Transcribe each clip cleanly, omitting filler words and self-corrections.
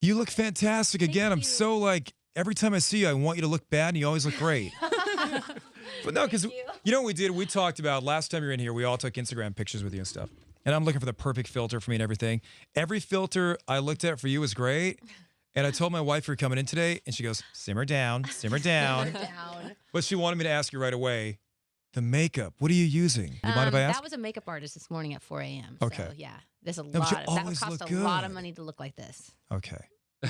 You look fantastic again. I'm so like, every time I see you, I want you to look bad, and you always look great. But no, because you know what we did? We talked about last time you were in here, we all took Instagram pictures with you and stuff. And I'm looking for the perfect filter for me and everything. Every filter I looked at for you was great. And I told my wife you're coming in today, and she goes, simmer down, simmer down. Simmer down. But she wanted me to ask you right away, the makeup, what are you using? You mind if I ask? That was a makeup artist this morning at 4 a.m. Okay. So, yeah, there's a but lot. you That always cost look a lot good. of money to look like this. Okay.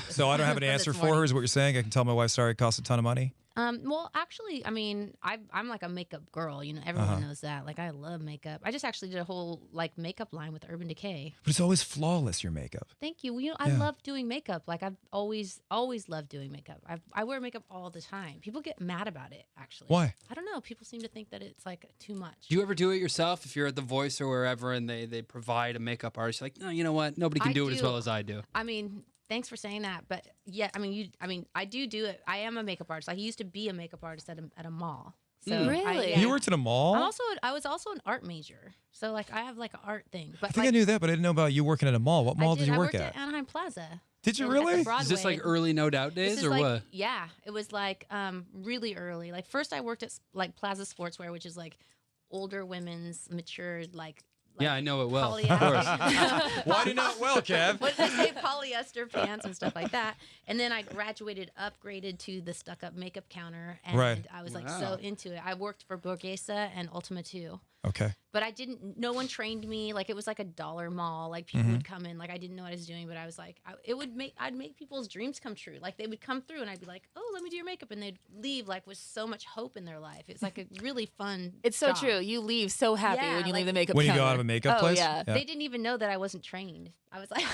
So I don't have an answer for her, is what you're saying? I can tell my wife, sorry, it costs a ton of money? Well, actually, I mean, I'm like a makeup girl. You know, everyone knows that. Like, I love makeup. I just actually did a whole like makeup line with Urban Decay. But it's always flawless, your makeup. Thank you. Well, you know, I love doing makeup. Like, I've always loved doing makeup. I wear makeup all the time. People get mad about it, actually. Why? I don't know. People seem to think that it's like too much. Do you ever do it yourself if you're at The Voice or wherever and they provide a makeup artist? You're like, no, you know what? Nobody can do it as well as I do. I mean, thanks for saying that, but yeah, I mean, I do it. I am a makeup artist. I used to be a makeup artist at a mall. So Really? You worked at a mall? I was also an art major. So like I have like an art thing. But I think I knew that, but I didn't know about you working at a mall. What mall did you I work worked at? Anaheim Plaza. Did you At the really? Broadway. Is this like early No Doubt This days is or like, what? Yeah, it was like really early. Like first I worked at like Plaza Sportswear, which is like older women's mature like Yeah, I know it well. Of polyester. Why do you know it well, Kev? What did I say? Polyester pants and stuff like that. And then I graduated, upgraded to the stuck-up makeup counter, and Right. I was like so into it. I worked for Borghesa and Ultima 2. Okay. But no one trained me. Like it was like a dollar mall. Like people would come in. Like I didn't know what I was doing, but I was like, I'd make people's dreams come true. Like they would come through and I'd be like, oh, let me do your makeup. And they'd leave like with so much hope in their life. It's like a really fun It's so job. true. You leave so happy Yeah, when you like- leave the makeup When you counter. go out of a makeup place? Yeah. They didn't even know that I wasn't trained. I was like,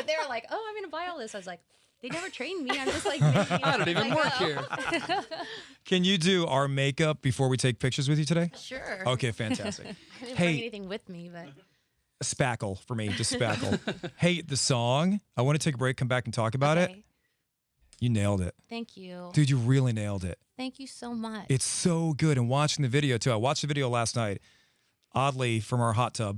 they were like, oh, I'm going to buy all this. I was like, they never trained me. I'm just like, making I don't it even as I work go. here. Can you do our makeup before we take pictures with you today? Sure. Okay, fantastic. I didn't Hey. bring anything with me, but Spackle for me, just spackle. Hey, the song, I want to take a break, come back and talk about it. okay. You nailed it. Thank you. Dude, you really nailed it. Thank you so much. It's so good. And watching the video, too. I watched the video last night, oddly, from our hot tub.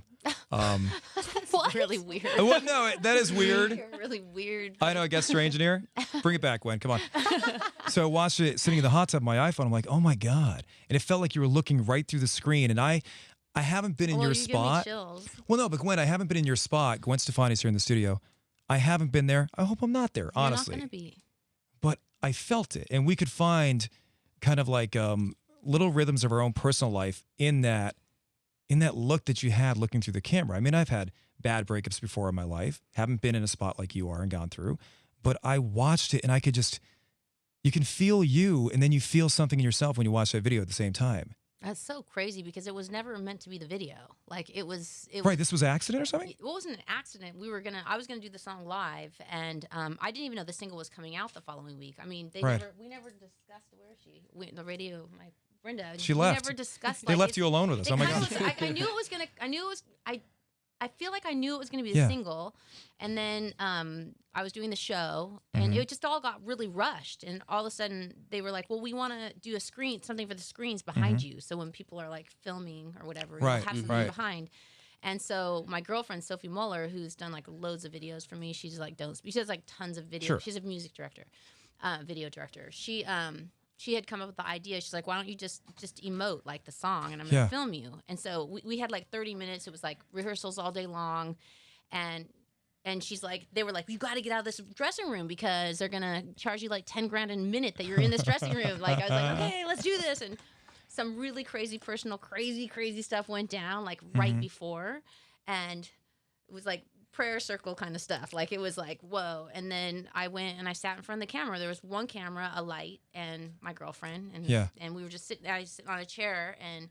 That's really weird. Well, no, that is weird. You're really weird. I know, it gets strange in here. Bring it back, Gwen. Come on. So I watched it sitting in the hot tub on my iPhone. I'm like, oh my God. And it felt like you were looking right through the screen. And I haven't been in Well, your you give me spot. chills. Well, no, but Gwen, I haven't been in your spot. Gwen Stefani's here in the studio. I haven't been there. I hope I'm not there, honestly. You're not going to be. But I felt it. And we could find kind of like little rhythms of our own personal life in that look that you had looking through the camera. I mean, I've had bad breakups before in my life, haven't been in a spot like you are and gone through, but I watched it and I could just, you can feel you and then you feel something in yourself when you watch that video at the same time. That's so crazy because it was never meant to be the video. Like it was. Right, this was accident or something? It wasn't an accident. I was gonna do the song live, and I didn't even know the single was coming out the following week. I mean, we never discussed where is she. The radio, my Brenda. She we left. Never discussed. They left you alone with us. It Oh my kinda God. was- I knew it was gonna. I knew it was. I feel like I knew it was going to be Yeah. the single, and then I was doing the show, and it just all got really rushed. And all of a sudden, they were like, "Well, we want to do something for the screens behind you, so when people are like filming or whatever, Right, you'll have something right. behind." And so my girlfriend Sophie Muller, who's done like loads of videos for me, she's like she does like tons of videos. Sure. She's a music director, video director. She had come up with the idea. She's like, why don't you just emote like the song, and I'm gonna film you. And so we had like 30 minutes. It was like rehearsals all day long, and she's like, they were like, you got to get out of this dressing room because they're gonna charge you like 10 grand a minute that you're in this dressing room. Like I was like, okay, let's do this. And some really crazy personal, crazy stuff went down like right before, and it was like prayer circle kind of stuff. Like it was like, whoa. And then I went and I sat in front of the camera. There was one camera, a light, and my girlfriend. And we were just sitting on a chair, and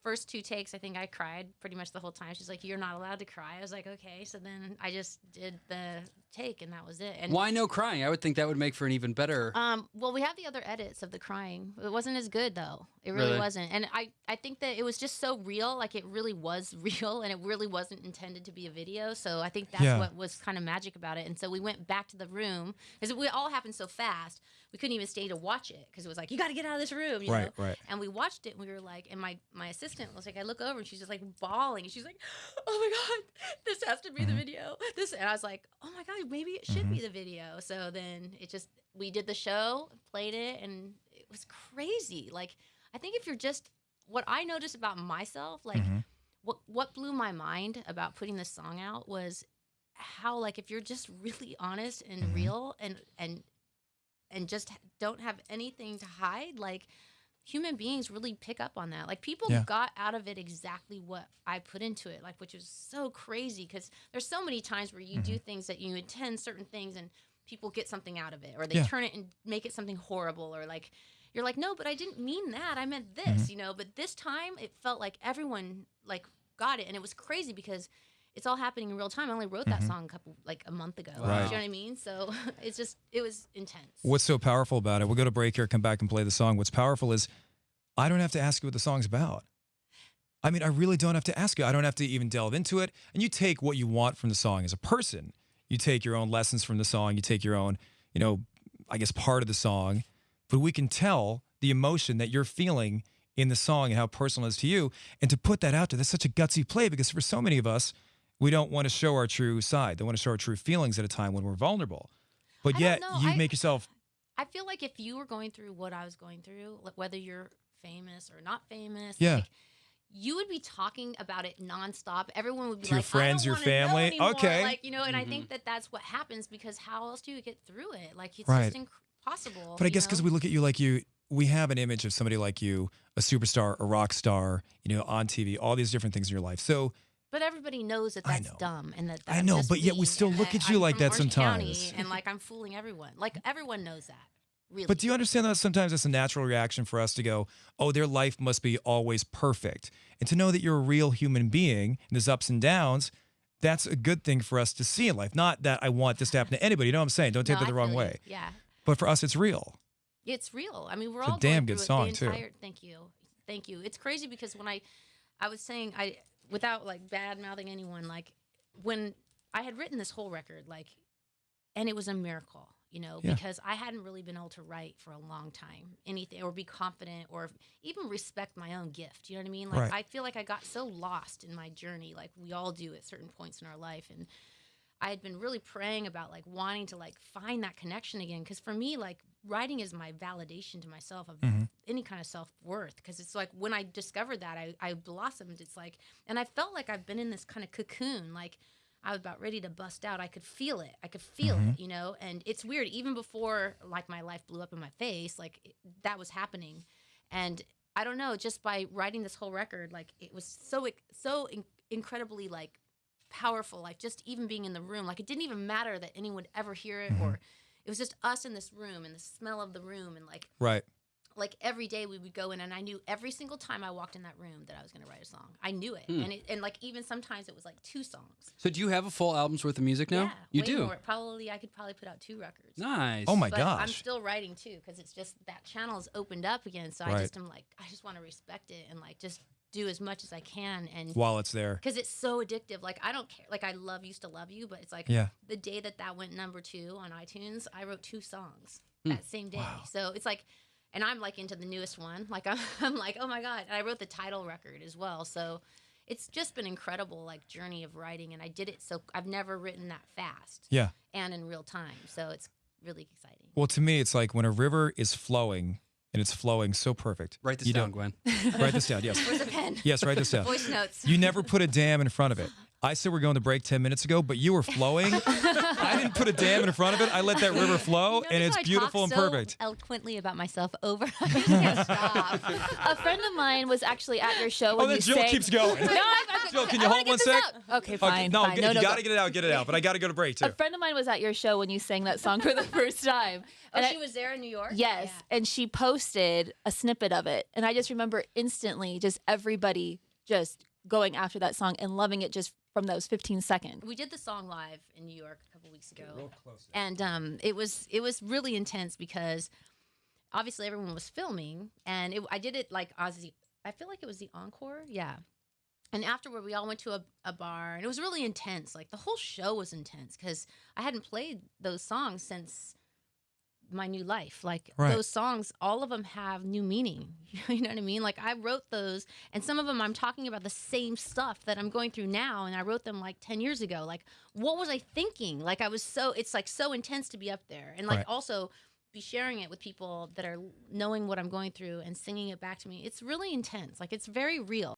first 2 takes, I think I cried pretty much the whole time. She's like, you're not allowed to cry. I was like, okay. So then I just did the take, and that was it. And Why no crying? I would think that would make for an even better. well, we have the other edits of the crying. It wasn't as good though. It really wasn't. And I think that it was just so real. Like it really was real, and it really wasn't intended to be a video. So I think that's what was kind of magic about it. And so we went back to the room because it all happened so fast. We couldn't even stay to watch it because it was like, you got to get out of this room, you know? Right. And we watched it, and we were like, and my assistant was like, I look over, and she's just like bawling, and she's like, oh my God, this has to be the video. And I was like, oh my God, maybe it should be the video. So then we did the show, played it, and it was crazy. Like, I think if you're just, what I noticed about myself, like what blew my mind about putting this song out was how, like, if you're just really honest and real and just don't have anything to hide, like, human beings really pick up on that. Like, people got out of it exactly what I put into it, like, which was so crazy, because there's so many times where you do things that you intend certain things and people get something out of it, or they turn it and make it something horrible, or like, you're like, no, but I didn't mean that. I meant this, you know. But this time it felt like everyone, like, got it. And it was crazy because it's all happening in real time. I only wrote that song a month ago. Wow. You know what I mean? So it was intense. What's so powerful about it? We'll go to break here, come back and play the song. What's powerful is I don't have to ask you what the song's about. I mean, I really don't have to ask you. I don't have to even delve into it. And you take what you want from the song as a person. You take your own lessons from the song. You take your own, you know, I guess, part of the song. But we can tell the emotion that you're feeling in the song and how personal it is to you. And to put that out there, that's such a gutsy play, because for so many of us, we don't want to show our true side. They want to show our true feelings at a time when we're vulnerable. But yet you make yourself... I feel like if you were going through what I was going through, like, whether you're famous or not famous, like, you would be talking about it nonstop. Everyone would be to like, your friends, your family. Okay. Like, you know, and I think that that's what happens, because how else do you get through it? Like, it's just impossible. But I guess because we look at you like you, we have an image of somebody like you, a superstar, a rock star, you know, on TV, all these different things in your life. So, but everybody knows that that's dumb, and that's I know, just but yet we still look at you like that Orange sometimes. County, and like, I'm fooling everyone. Like, everyone knows that. Really. But do you understand that sometimes it's a natural reaction for us to go, oh, their life must be always perfect. And to know that you're a real human being and there's ups and downs, that's a good thing for us to see in life. Not that I want this to happen to anybody. You know what I'm saying? Don't take that the wrong way. Yeah. But for us, it's real. It's real. I mean, we're it's all a damn going good through song, too. Thank you. Thank you. It's crazy because when I was saying, without like bad mouthing anyone, like, when I had written this whole record, like, and it was a miracle, you know, because I hadn't really been able to write for a long time, anything, or be confident, or even respect my own gift. You know what I mean? Like, I feel like I got so lost in my journey, like we all do at certain points in our life. And I had been really praying about, like, wanting to, like, find that connection again. Because for me, like, writing is my validation to myself of any kind of self-worth. Because it's like, when I discovered that, I blossomed. It's like, and I felt like I've been in this kind of cocoon, like, I was about ready to bust out. I could feel it. I could feel it, you know? And it's weird. Even before, like, my life blew up in my face, like, that was happening. And I don't know, just by writing this whole record, like, it was so incredibly, like, powerful. Like, just even being in the room, like, it didn't even matter that anyone would ever hear it, or it was just us in this room and the smell of the room. And, like, like, every day we would go in, and I knew every single time I walked in that room that I was going to write a song. I knew it. And like, even sometimes it was like 2 songs. So do you have a full album's worth of music now? Yeah, you way do. More. I could probably put out 2 records. Nice. Oh my but gosh. I'm still writing too, because it's just that channel is opened up again. So I just want to respect it and, like, just do as much as I can, and while it's there, because it's so addictive. Like, I don't care. Like, I used to love you, but it's like the day that went #2 on iTunes, I wrote 2 songs that same day. Wow. So it's like, and I'm, like, into the newest one. Like, I'm like, oh my God. And I wrote the title record as well. So it's just been incredible, like, journey of writing. And I did it, so I've never written that fast. Yeah. And in real time. So it's really exciting. Well, to me, it's like when a river is flowing, and it's flowing so perfect. Write this down, Gwen. Write this down, yes. Where's the pen? Yes, write this down. Voice notes. You never put a dam in front of it. I said we're going to break 10 minutes ago, but you were flowing. I didn't put a dam in front of it. I let that river flow, and it's beautiful and perfect. Eloquently about myself over. I just can't stop. A friend of mine was actually at your show when you Jill sang. keeps going. Jill, can you hold one sec? Okay, fine. No, fine. you got to get it out, but I got to go to break too. A friend of mine was at your show when you sang that song for the first time. And she was there in New York? Yes, Yeah. and she posted a snippet of it. And I just remember instantly just everybody just going after that song and loving it just from those 15 seconds. We did the song live in New York a couple weeks ago. Real close. And it was really intense because obviously everyone was filming, and I did it like Ozzy. I feel like it was the encore. Yeah. And afterward, we all went to a bar, and it was really intense. Like, the whole show was intense because I hadn't played those songs since my new life. Like Right. those songs, all of them have new meaning. You know what I mean? Like I wrote those, and some of them I'm talking about the same stuff that I'm going through now, and I wrote them like 10 years ago. Like what was I thinking? Like it's like so intense to be up there, and like Right. also be sharing it with people that are knowing what I'm going through and singing it back to me. It's really intense. Like it's very real.